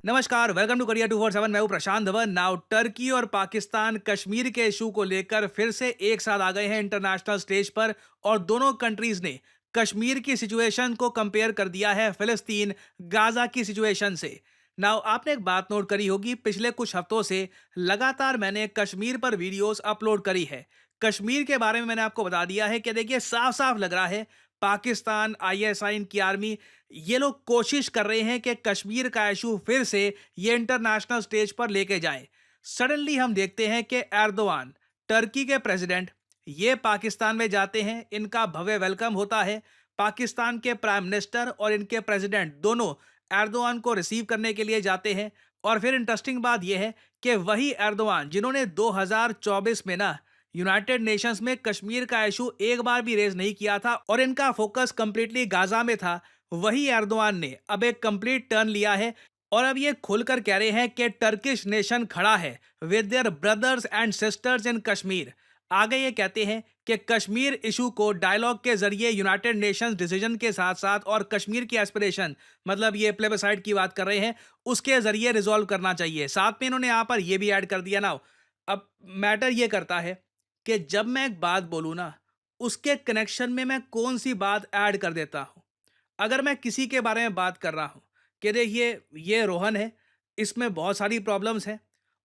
नमस्कार, welcome to career 247। मैं हूं प्रशांत धवन। नाउ टर्की और पाकिस्तान कश्मीर के इशू को लेकर फिर से एक साथ आ गए हैं इंटरनेशनल स्टेज पर और दोनों कंट्रीज ने कश्मीर की सिचुएशन को कंपेयर कर दिया है फिलिस्तीन गाजा की सिचुएशन से। नाउ आपने एक बात नोट करी होगी, पिछले कुछ हफ्तों से लगातार मैंने कश्मीर पर वीडियोस अपलोड करी है। कश्मीर के बारे में मैंने आपको बता दिया है कि देखिए साफ साफ लग रहा है पाकिस्तान, आईएसआई, इनकी आर्मी, ये लोग कोशिश कर रहे हैं कि कश्मीर का इशू फिर से ये इंटरनेशनल स्टेज पर लेके जाएं। सडनली हम देखते हैं कि एर्दोआन, टर्की के प्रेसिडेंट, ये पाकिस्तान में जाते हैं, इनका भव्य वेलकम होता है। पाकिस्तान के प्राइम मिनिस्टर और इनके प्रेसिडेंट दोनों एर्दोआन को रिसीव करने के लिए जाते हैं। और फिर इंटरेस्टिंग बात यह है कि वही एर्दोआन जिन्होंने 2024 में ना यूनाइटेड नेशंस में कश्मीर का इशू एक बार भी रेज नहीं किया था और इनका फोकस कंप्लीटली गाजा में था, वही एर्दोआन ने अब एक कंप्लीट टर्न लिया है और अब ये खुलकर कह रहे हैं कि टर्किश नेशन खड़ा है with their brothers and sisters इन कश्मीर। आगे ये कहते हैं कि कश्मीर इशू को डायलॉग के जरिए यूनाइटेड नेशंस डिसीजन के साथ साथ और कश्मीर की एस्पिरेशन, मतलब ये प्लेबसाइड की बात कर रहे हैं, उसके जरिए रिजॉल्व करना चाहिए। साथ में इन्होंने यहाँ पर यह भी ऐड कर दिया ना, अब मैटर ये करता है कि जब मैं एक बात बोलूँ ना, उसके कनेक्शन में मैं कौन सी बात ऐड कर देता हूँ। अगर मैं किसी के बारे में बात कर रहा हूँ कि देखिए ये रोहन है, इसमें बहुत सारी प्रॉब्लम्स हैं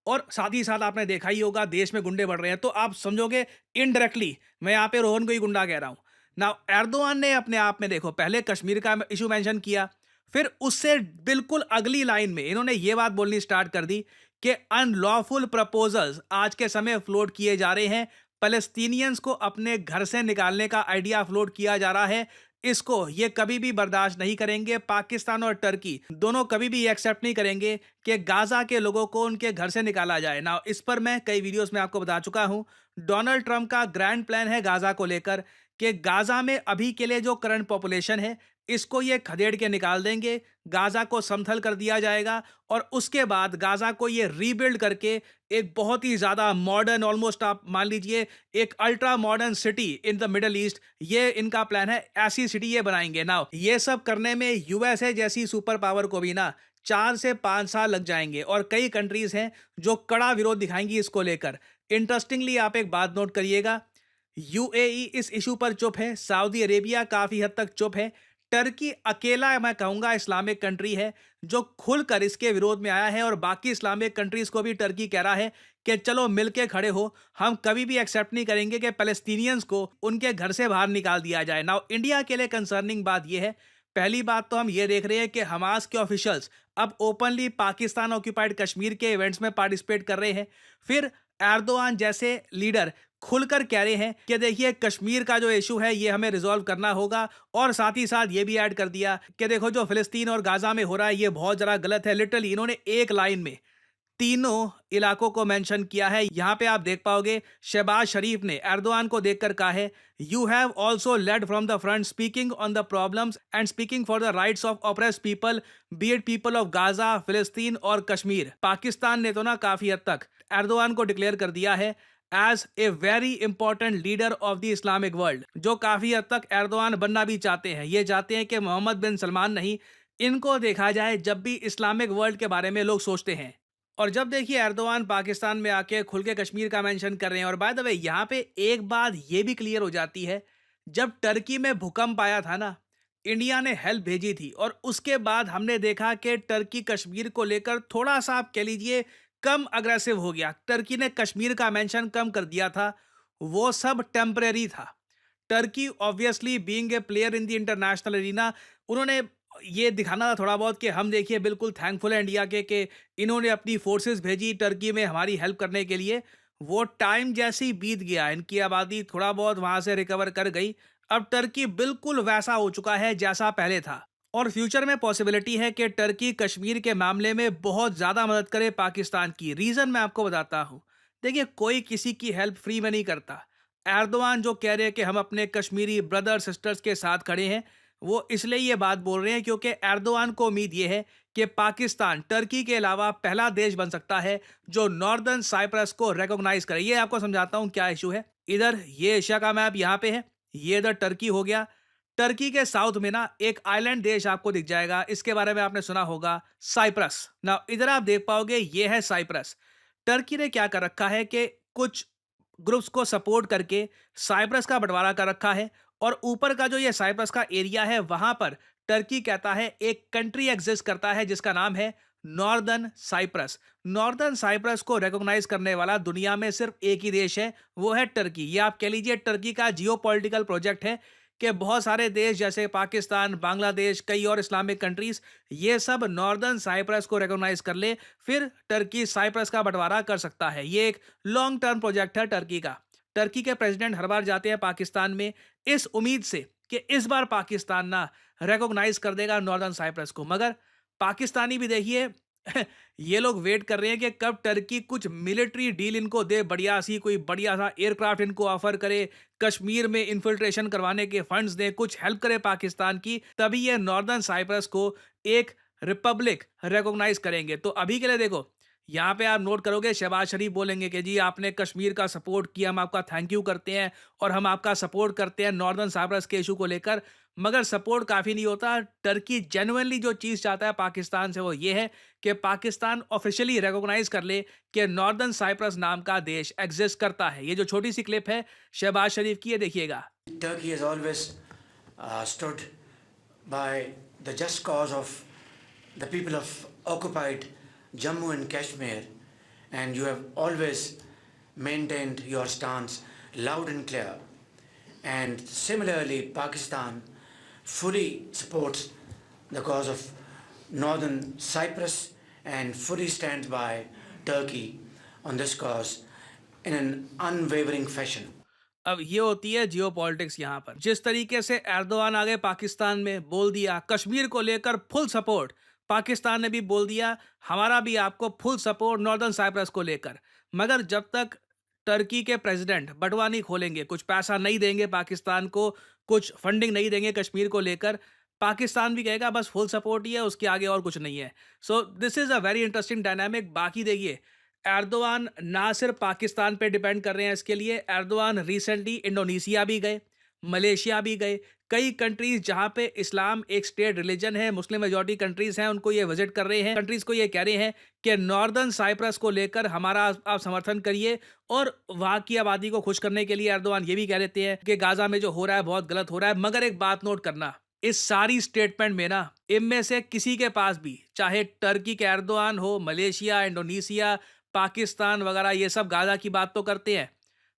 और साथ ही साथ आपने देखा ही होगा देश में गुंडे बढ़ रहे हैं, तो आप समझोगे इनडायरेक्टली मैं यहाँ पे रोहन को ही गुंडा कह रहा हूँ ना। एर्दोआन ने अपने आप में देखो पहले कश्मीर का इशू मेंशन किया, फिर उससे बिल्कुल अगली लाइन में इन्होंने ये बात बोलनी स्टार्ट कर दी कि अनलॉफुल प्रपोजल्स आज के समय फ्लोट किए जा रहे हैं, पैलेस्टीनियंस को अपने घर से निकालने का आइडिया फ्लोट किया जा रहा है। इसको ये कभी भी बर्दाश्त नहीं करेंगे। पाकिस्तान और टर्की दोनों कभी भी एक्सेप्ट नहीं करेंगे कि गाजा के लोगों को उनके घर से निकाला जाए ना। इस पर मैं कई वीडियोस में आपको बता चुका हूं। डोनाल्ड ट्रंप का ग्रैंड प्लान है गाजा को लेकर कि गाजा में अभी के लिए जो करंट पॉपुलेशन है इसको ये खदेड़ के निकाल देंगे, गाजा को समथल कर दिया जाएगा और उसके बाद गाजा को ये रीबिल्ड करके एक बहुत ही ज़्यादा मॉडर्न, ऑलमोस्ट आप मान लीजिए एक ultra modern city in the middle east, ये इनका प्लान है। ऐसी सिटी ये बनाएंगे ना। ये सब करने में यूएसए जैसी सुपर पावर को भी ना 4 से 5 साल लग जाएंगे और कई कंट्रीज हैं जो कड़ा विरोध दिखाएंगी इसको लेकर। इंटरेस्टिंगली आप एक बात नोट करिएगा, यूएई इस इशू पर चुप है, सऊदी अरेबिया काफी हद तक चुप है, टर्की अकेला मैं कहूंगा इस्लामिक कंट्री है जो खुलकर इसके विरोध में आया है और बाकी इस्लामिक कंट्रीज को भी टर्की कह रहा है कि चलो मिलके खड़े हो, हम कभी भी एक्सेप्ट नहीं करेंगे कि पैलेस्टीनियंस को उनके घर से बाहर निकाल दिया जाए। नाउ इंडिया के लिए कंसर्निंग बात यह है, पहली बात तो हम ये देख रहे हैं कि हमास के ऑफिशियल्स अब ओपनली पाकिस्तान ऑक्यूपाइड कश्मीर के इवेंट्स में पार्टिसिपेट कर रहे हैं। फिर एर्दोआन जैसे लीडर खुलकर कह रहे हैं कि देखिए कश्मीर का जो इशू है ये हमें रिजॉल्व करना होगा और साथ ही साथ ये भी ऐड कर दिया कि देखो जो फिलिस्तीन और गाजा में हो रहा है ये बहुत ज़रा गलत है। लिटरली इन्होंने एक लाइन में तीनों इलाकों को मेंशन किया है। यहां पे आप देख पाओगे शहबाज शरीफ ने एर्दोआन को देखकर कहा है, you have also led from the front speaking on the problems and speaking for the rights of oppressed people, be it people of Gaza, फिलिस्तीन और कश्मीर। पाकिस्तान ने तो ना काफी हद तक एर्दोआन को डिक्लेयर कर दिया है as a very important leader of the Islamic world, जो काफी हद तक एर्दोआन बनना भी चाहते हैं। ये चाहते हैं कि मोहम्मद बिन सलमान नहीं, इनको देखा जाए जब भी इस्लामिक वर्ल्ड के बारे में लोग सोचते हैं। और जब देखिए एर्दोआन पाकिस्तान में आके खुल के कश्मीर का मेंशन कर रहे हैं। और बाय द वे यहाँ पे एक बात ये भी क्लियर हो जाती है, जब टर्की में भूकंप आया था ना, इंडिया ने हेल्प भेजी थी और उसके बाद हमने देखा कि टर्की कश्मीर को लेकर थोड़ा सा आप कह लीजिए कम अग्रेसिव हो गया। टर्की ने कश्मीर का मेंशन कम कर दिया था, वो सब टेम्परेरी था। Turkey obviously being a player in the international arena, उन्होंने ये दिखाना था थोड़ा बहुत कि हम देखिए बिल्कुल थैंकफुल है इंडिया के कि इन्होंने अपनी फोर्सेस भेजी टर्की में हमारी हेल्प करने के लिए। वो टाइम जैसे ही बीत गया, इनकी आबादी थोड़ा बहुत वहां से रिकवर कर गई। अब टर्की बिल्कुल वैसा हो चुका है जैसा पहले था और फ्यूचर में पॉसिबिलिटी है कि टर्की कश्मीर के मामले में बहुत ज़्यादा मदद करे पाकिस्तान की। रीज़न मैं आपको बताता हूँ, देखिए कोई किसी की हेल्प फ्री में नहीं करता। एर्दोआन जो कह रहे हैं कि हम अपने कश्मीरी ब्रदर सिस्टर्स के साथ खड़े हैं, वो इसलिए ये बात बोल रहे हैं क्योंकि एर्दोआन को उम्मीद ये है कि पाकिस्तान टर्की के अलावा पहला देश बन सकता है जो नॉर्दर्न साइप्रस को रिकॉग्नाइज करे। ये आपको समझाता हूँ क्या इशू है। इधर ये एशिया का मैप यहाँ पे है, ये इधर टर्की हो गया। टर्की के साउथ में ना एक आइलैंड देश आपको दिख जाएगा, इसके बारे में आपने सुना होगा, साइप्रस। ना इधर आप देख पाओगे, ये है साइप्रस। टर्की ने क्या कर रखा है कि कुछ ग्रुप्स को सपोर्ट करके साइप्रस का बंटवारा कर रखा है, और ऊपर का जो ये साइप्रस का एरिया है वहां पर टर्की कहता है एक कंट्री एग्जिस्ट करता है जिसका नाम है नॉर्दर्न साइप्रस। नॉर्दर्न साइप्रस को रिकॉग्नाइज करने वाला दुनिया में सिर्फ एक ही देश है, वो है टर्की। ये आप कह लीजिए टर्की का जियोपॉलिटिकल प्रोजेक्ट है कि बहुत सारे देश जैसे पाकिस्तान, बांग्लादेश, कई और इस्लामिक कंट्रीज, ये सब नॉर्दर्न साइप्रस को रिकॉग्नाइज कर ले, फिर टर्की साइप्रस का बंटवारा कर सकता है। ये एक लॉन्ग टर्म प्रोजेक्ट है टर्की का। टर्की के प्रेसिडेंट हर बार जाते हैं पाकिस्तान में इस उम्मीद से कि इस बार पाकिस्तान ना रिकॉग्नाइज कर देगा नॉर्दर्न साइप्रस को, मगर पाकिस्तानी भी देखिए ये लोग वेट कर रहे हैं कि कब टर्की कुछ मिलिट्री डील इनको दे, बढ़िया सी कोई बढ़िया सा एयरक्राफ्ट इनको ऑफर करे, कश्मीर में इन्फिल्ट्रेशन करवाने के फंड्स दे, कुछ हेल्प करे पाकिस्तान की, तभी ये नॉर्दर्न साइप्रस को एक रिपब्लिक रिकॉग्नाइज करेंगे। तो अभी के लिए देखो, यहाँ पे आप नोट करोगे शहबाज शरीफ बोलेंगे कि जी आपने कश्मीर का सपोर्ट किया, हम आपका थैंक यू करते हैं और हम आपका सपोर्ट करते हैं नॉर्दर्न साइप्रस के इशू को लेकर। मगर सपोर्ट काफ़ी नहीं होता। टर्की जेन्युइनली जो चीज़ चाहता है पाकिस्तान से वो ये है कि पाकिस्तान ऑफिशियली रिकॉग्नाइज कर ले कि नॉर्दर्न साइप्रस नाम का देश एग्जिस्ट करता है। ये जो छोटी सी क्लिप है शहबाज शरीफ की, ये देखिएगा। Turkey has always stood by the just cause of the people of occupied Jammu and Kashmir, and you have always maintained your stance loud and clear. And similarly, Pakistan fully supports the cause of Northern Cyprus and fully stands by Turkey on this cause in an unwavering fashion. अब ये होती है जियो politics. यहाँ पर जिस तरीके से Erdogan आ गए पाकिस्तान में, बोल दिया कश्मीर को लेकर फुल सपोर्ट, पाकिस्तान ने भी बोल दिया हमारा भी आपको फुल सपोर्ट नॉर्दर्न साइप्रस को लेकर। मगर जब तक टर्की के प्रेसिडेंट बटवा नहीं खोलेंगे, कुछ पैसा नहीं देंगे पाकिस्तान को, कुछ फंडिंग नहीं देंगे कश्मीर को लेकर, पाकिस्तान भी कहेगा बस फुल सपोर्ट ही है, उसके आगे और कुछ नहीं है। So this is a very interesting dynamic. बाकी देखिए, एर्दोआन ना सिर्फ पाकिस्तान पे डिपेंड कर रहे हैं इसके लिए, एर्दोआन रिसेंटली इंडोनेशिया भी गए, मलेशिया भी गए, कई कंट्रीज जहां पे इस्लाम एक स्टेट रिलीजन है, मुस्लिम मेजॉरिटी कंट्रीज हैं, उनको ये विजिट कर रहे हैं, कंट्रीज को ये कह रहे हैं कि नॉर्दर्न साइप्रस को लेकर हमारा आप समर्थन करिए। और वहां की आबादी को खुश करने के लिए एर्दोआन ये भी कह देते हैं कि गाजा में जो हो रहा है बहुत गलत हो रहा है। मगर एक बात नोट करना, इस सारी स्टेटमेंट में ना इनमें से किसी के पास भी, चाहे टर्की के एर्दोआन हो, मलेशिया, इंडोनेशिया, पाकिस्तान वगैरह, ये सब गाजा की बात तो करते हैं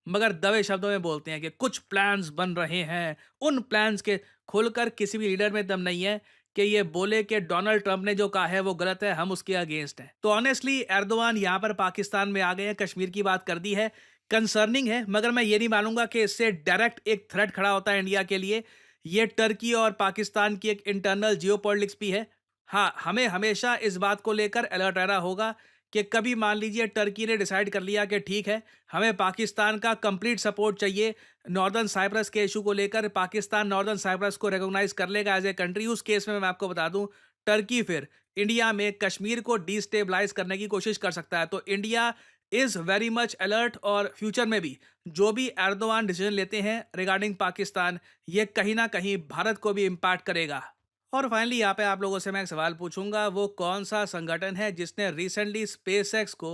मगर दबे शब्दों में बोलते हैं कि कुछ प्लान्स बन रहे हैं। उन प्लान्स के खुलकर किसी भी लीडर में दम नहीं है कि ये बोले कि डोनाल्ड ट्रंप ने जो कहा है वो गलत है, हम उसके अगेंस्ट हैं। तो ऑनेस्टली एर्दोआन यहाँ पर पाकिस्तान में आ गए हैं, कश्मीर की बात कर दी है, कंसर्निंग है, मगर मैं ये नहीं मानूंगा कि इससे डायरेक्ट एक थ्रेट खड़ा होता है इंडिया के लिए। ये टर्की और पाकिस्तान की एक इंटरनल जियोपॉलिटिक्स भी है। हाँ, हमें हमेशा इस बात को लेकर अलर्ट रहना होगा कि कभी मान लीजिए टर्की ने डिसाइड कर लिया कि ठीक है हमें पाकिस्तान का कंप्लीट सपोर्ट चाहिए नॉर्दर्न साइप्रस के इशू को लेकर, पाकिस्तान नॉर्दर्न साइप्रस को रिकॉग्नाइज कर लेगा एज ए कंट्री, उस केस में मैं आपको बता दूं टर्की फिर इंडिया में कश्मीर को डिस्टेबलाइज करने की कोशिश कर सकता है। तो India is very much alert, और फ्यूचर में भी जो भी एर्दोआन डिसीजन लेते हैं रिगार्डिंग पाकिस्तान, ये कहीं ना कहीं भारत को भी इम्पैक्ट करेगा। और फाइनली यहाँ पे आप लोगों से मैं एक सवाल पूछूंगा, वो कौन सा संगठन है जिसने रिसेंटली स्पेसएक्स को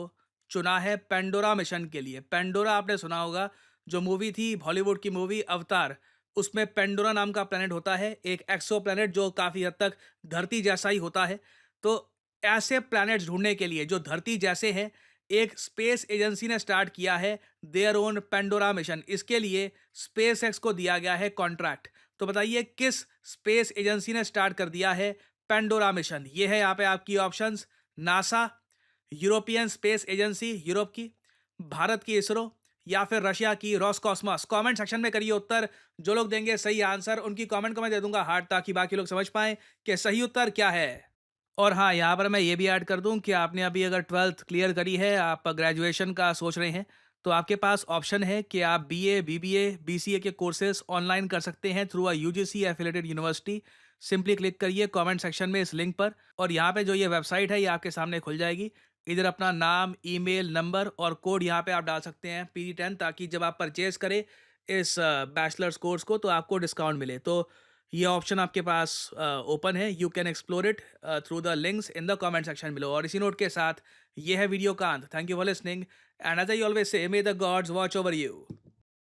चुना है पेंडोरा मिशन के लिए। पेंडोरा आपने सुना होगा, जो मूवी थी बॉलीवुड की मूवी अवतार, उसमें पेंडोरा नाम का प्लेनेट होता है, एक एक्सो प्लेनेट जो काफ़ी हद तक धरती जैसा ही होता है। तो ऐसे प्लैनेट्स ढूंढने के लिए जो धरती जैसे हैं, एक स्पेस एजेंसी ने स्टार्ट किया है देयर ओन पेंडोरा मिशन। इसके लिए स्पेसएक्स को दिया गया है कॉन्ट्रैक्ट। तो बताइए किस स्पेस एजेंसी ने स्टार्ट कर दिया है पेंडोरा मिशन। ये है यहाँ पे आपकी options, NASA, European space agency Europe की, भारत की इसरो, या फिर रशिया की रॉसकॉस्मॉस। कमेंट सेक्शन में करिए उत्तर। जो लोग देंगे सही आंसर उनकी कमेंट को मैं दे दूंगा हार्ट, ताकि बाकी लोग समझ पाएं कि सही उत्तर क्या है। और हाँ, यहाँ पर मैं ये भी ऐड कर दूं कि आपने अभी अगर 12th क्लियर करी है, आप ग्रेजुएशन का सोच रहे हैं, तो आपके पास ऑप्शन है कि आप बीए, बीबीए, बीसीए के कोर्सेज ऑनलाइन कर सकते हैं through a UGC affiliated university. Simply click करिए कमेंट सेक्शन में इस लिंक पर, और यहाँ पे जो ये वेबसाइट है ये आपके सामने खुल जाएगी। इधर अपना नाम, ईमेल, नंबर और कोड यहाँ पे आप डाल सकते हैं PD10, ताकि जब आप परचेज करें इस बैचलर्स कोर्स को तो आपको डिस्काउंट मिले। तो ये ऑप्शन आपके पास ओपन है, you can explore it through the links in the comment section below. और इसी नोट के साथ ये है वीडियो का अंत। Thank you for listening and as I always say, may the gods watch over you.